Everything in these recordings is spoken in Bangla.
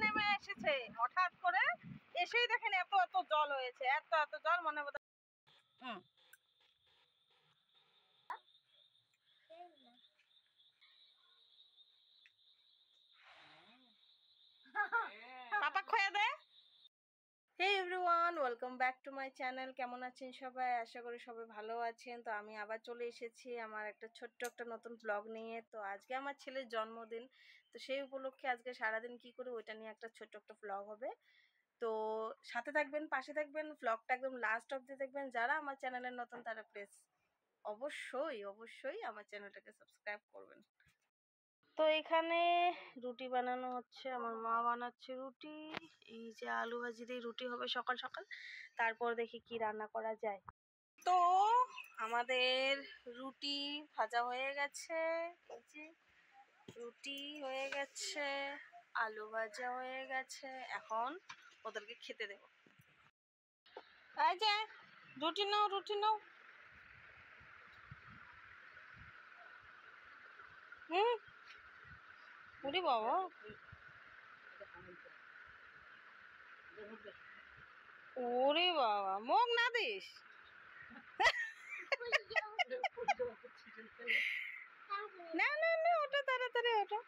নেমে এসেছে হঠাৎ করে, এসেই দেখেন এত এত জল হয়েছে, এত এত জল মনে বোধ। পাপা খোয়া দে। Hey everyone, welcome back to my channel. কেমন আছেন সবাই? আশা করি সবাই ভালো আছেন। তো আমি আবার চলে এসেছি আমার একটা ছোট্ট একটা নতুন ব্লগ নিয়ে। তো আজকে আমার ছেলের জন্মদিন, তো সেই উপলক্ষে আজকে সারাদিন কি করে ওইটা নিয়ে একটা ছোট্ট একটা ব্লগ হবে। তো সাথে থাকবেন, পাশে থাকবেন, ব্লগটা একদম লাস্ট অবধি দেখবেন। যারা আমার চ্যানেলের নতুন তারা প্লিজ অবশ্যই অবশ্যই আমার চ্যানেলটাকে সাবস্ক্রাইব করবেন। তো এখানে রুটি বানানো হচ্ছে, আমার মা বানাচ্ছে রুটি। এই যে আলু ভাজি দিয়ে রুটি হবে সকাল সকাল, তারপর দেখি কি রান্না করা যায়। তো আমাদের রুটি ভাজা হয়ে গেছে, এই যে রুটি হয়ে গেছে, আলু ভাজা হয়ে গেছে। এখন ওদেরকে খেতে দেব। এই যে রুটি নাও, রুটি নাও। ওরে বাবা, ওরে বাবা, মুখ না দিস। না না না, ওটা তাড়াতাড়ি, ওটা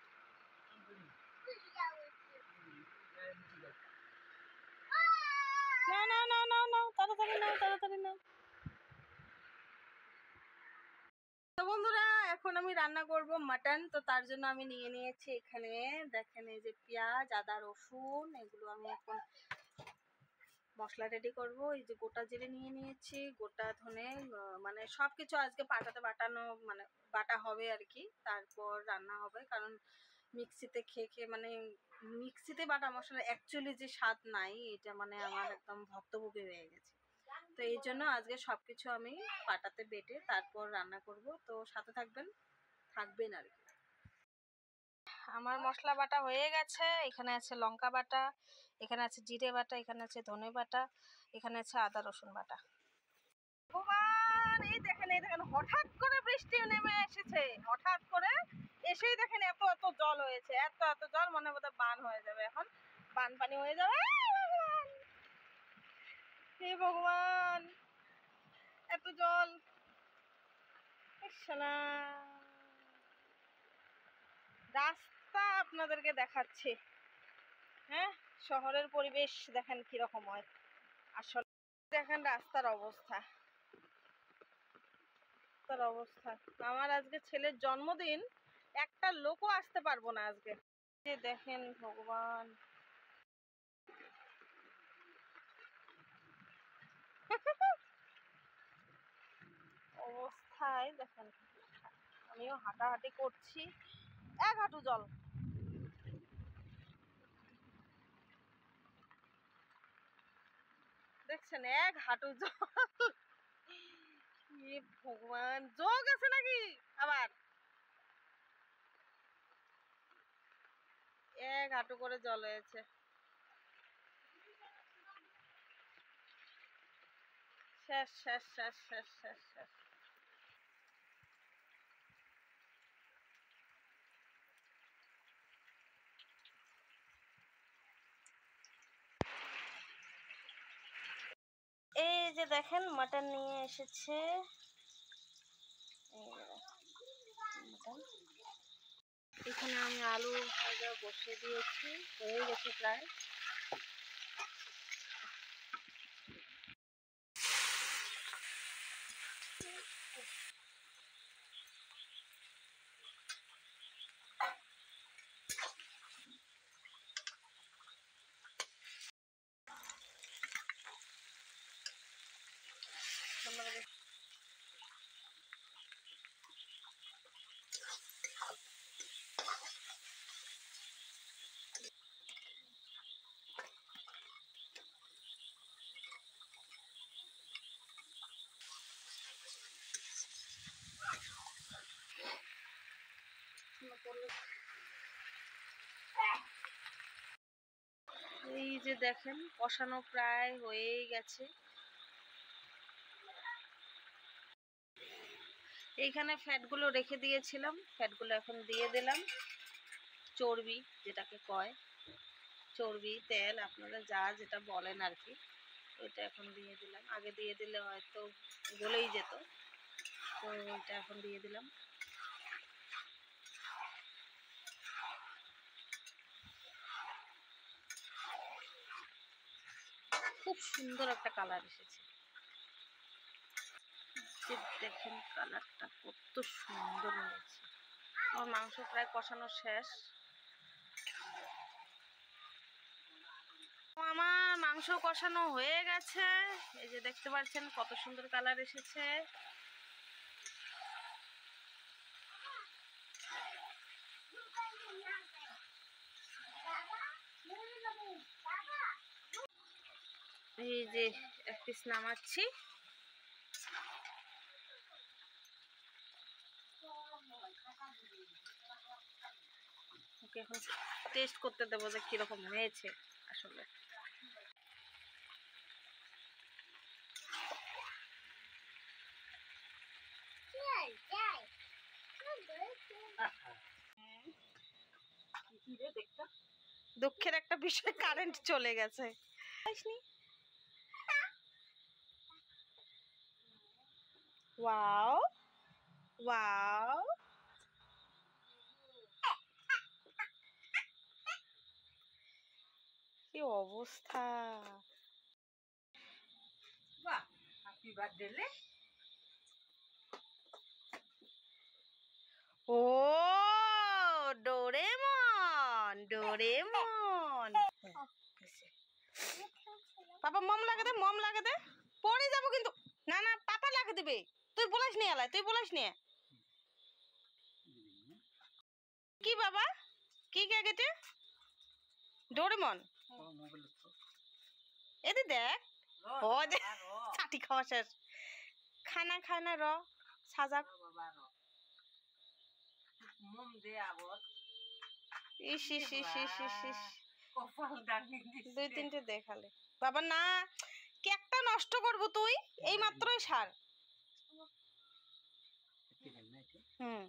না না না না না, তাড়াতাড়ি নাও, তাড়াতাড়ি নাও। তো বন্ধুরা, এখন আমি রান্না করব মাটন। তো তার জন্য আমি নিয়ে নিয়েছি এখানে দেখেন, এই যে পেঁয়াজ, আদা, রসুন, এগুলো আমি এখন মশলা রেডি করব। এই যে গোটা জিরে নিয়ে নিয়েছি, গোটা ধনে, মানে সবকিছু আজকে পাটাতে বাটানো, মানে বাটা হবে আর কি, তারপর রান্না হবে। কারণ মিক্সিতে খেয়ে খেয়ে মানে মিক্সিতে বাটা মশলা অ্যাকচুয়ালি যে স্বাদ নাই, এটা মানে আমার একদম ভক্তভোগী হয়ে গেছে। তো এই জন্য আজকে সবকিছু আমি পাটাতে বেটে তারপর রান্না করব। তো সাথে থাকবেন থাকবেন আর কি। আমার মশলা বাটা হয়ে গেছে। এখানে আছে লঙ্কা বাটা, এখানে আছে জিরে বাটা, এখানে আছে ধনে বাটা, এখানে আছে আদা রসুন বাটা। ভগবান, এই দেখেন, এই দেখেন, হঠাৎ করে বৃষ্টি নেমে এসেছে, হঠাৎ করে এসেই দেখেন এত এত জল হয়েছে, এত এত জল মনে বোধহয় বান হয়ে যাবে, এখন বান পানি হয়ে যাবে। হে ভগবান, এত জল। রাস্তা আপনাদেরকে দেখাচ্ছি। হ্যাঁ, শহরের পরিবেশ দেখেন কিরকম হয় আসলে। দেখেন রাস্তার অবস্থা, রাস্তার অবস্থা। আমার আজকে ছেলের জন্মদিন, একটা লোকও আসতে পারবো না আজকে। যে দেখেন ভগবান, অবস্থায় দেখেন। আমিও হাঁটাহাঁটি করছি, এক হাঁটু জল। দেখছেন, এক হাঁটু জল। ভগবান, যোগ আছে নাকি আবার? এক হাঁটু করে জল হয়েছে। শেষ শেষ শেষ শেষ শেষ শেষ। এই যে দেখেন মাটন নিয়ে এসেছে, মাটন। এখানে আমি আলু ভাজা বসিয়ে দিয়েছি, হয়ে গেছে প্রায়। এই যে দেখেন কষানো প্রায় হয়েই গেছে। এইখানে ফ্যাটগুলো রেখে দিয়েছিলাম, ফ্যাটগুলো এখন দিয়ে দিলাম। চর্বি যেটাকে কয়, চর্বি তেল আপনারা যা যেটা বলেন আর কি, ওইটা এখন দিয়ে দিলাম। আগে দিয়ে দিলে হয়তো গলেই যেত, তো ওইটা এখন দিয়ে দিলাম। খুব সুন্দর একটা কালার এসেছে, দেখেন কালারটা কত সুন্দর হয়েছে। আমার মাংস প্রায় কষানো শেষ। আমার মাংস কষানো হয়ে গেছে, এই যে দেখতে পাচ্ছেন কত সুন্দর কালার এসেছে। এই যে এক পিস নামাচ্ছি। ওকে এখন টেস্ট করতে দেবো যে কিরকম হয়েছে আসলে। দুঃখের একটা বিষয়, কারেন্ট চলে গেছে। ওয়াও ওয়াও, কি অবস্থা। বাহ, হ্যাপি বার্থডে। ও ডোরেমন, ডোরেমন। পাপা মম লাগে দে, মম লাগে দে, পড়ে যাবো কিন্তু। না না, পাপা লাগে দিবে, তুই বলাস নি আলাই, তুই বলাস নি। কি বাবা, কি গেটে ডোরেমন? এদি দেখ, ও দে চাটি খাওয়া শেষ, খানা খায় না র সাজাক। ইস ইস ইস ইস ইস ইস, দুই তিনটে দেখালে বাবা না, কেকটা নষ্ট করবো তুই, এই মাত্রই সার। হুম,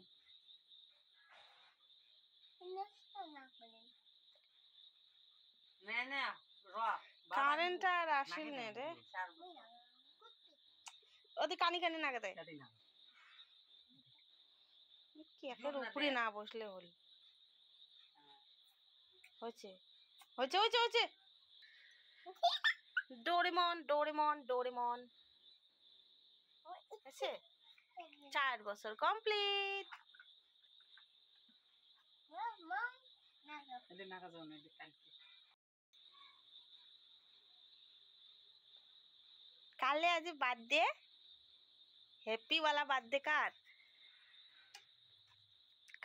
কারেন্ট আর আসিল নে রে, ওদি কানি কানি নাগে দেয়, কেকের উপরে না বসলে হল। হয়েছে হয়েছে হয়েছে হয়েছে। ডোরেমন ডোরেমন ডোরেমন, 4 বছর কমপ্লিট। কালে আজ বার্থডे, हैप्पी वाला बर्थडे कार,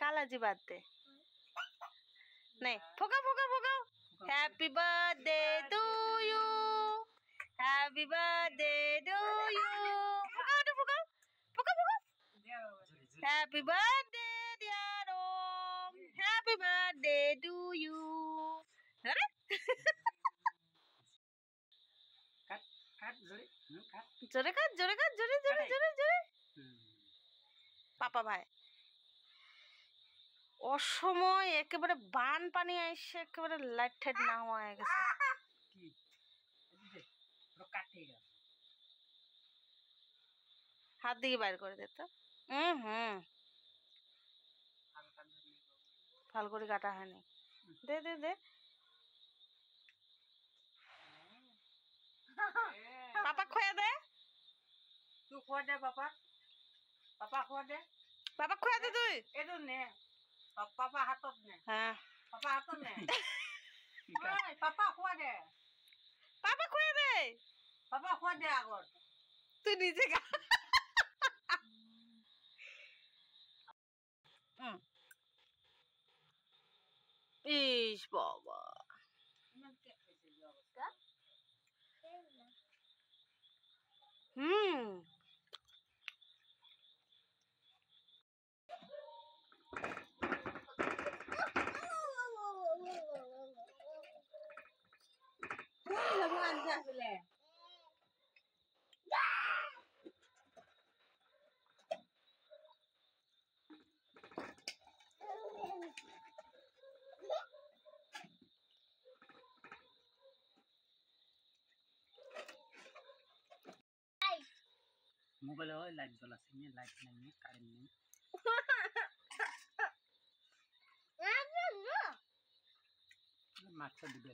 काल आज बर्थडे नहीं, फुका फुका फुका, happy birthday to you, happy birthday to you, फुका फुका फुका फुका, happy birthday dear Om, happy birthday to you. अरे জোরে কাট জোরে কাট জোরে জোরে জোরে জোরে। পাপা ভাই অসময় একেবারে বান পানি আইসে, একেবারে লাইট ঠাইট না হয়ে গেছে। হাত দিয়ে বাইর করে দিত। হুম, ভাল করে কাটা হয়নি, দে দে দে। পাপা খোয়া দে, তুই খোয়া দে পাপা, পাপা খোয়া দে, পাপা খোয়া দে তুই, এটো নে পাপা হাতত নে, হ্যাঁ পাপা হাতত নে, পাপা খোয়া দে, পাপা খোয়া দে, পাপা খোয়া দে আগত, তুই নিজে খা। ইস বাবা, হুম মোবাইলে হয় লাইট জ্বলা আছে, লাইট নেই, কারেন্ট নেই, মাছটা দিবে।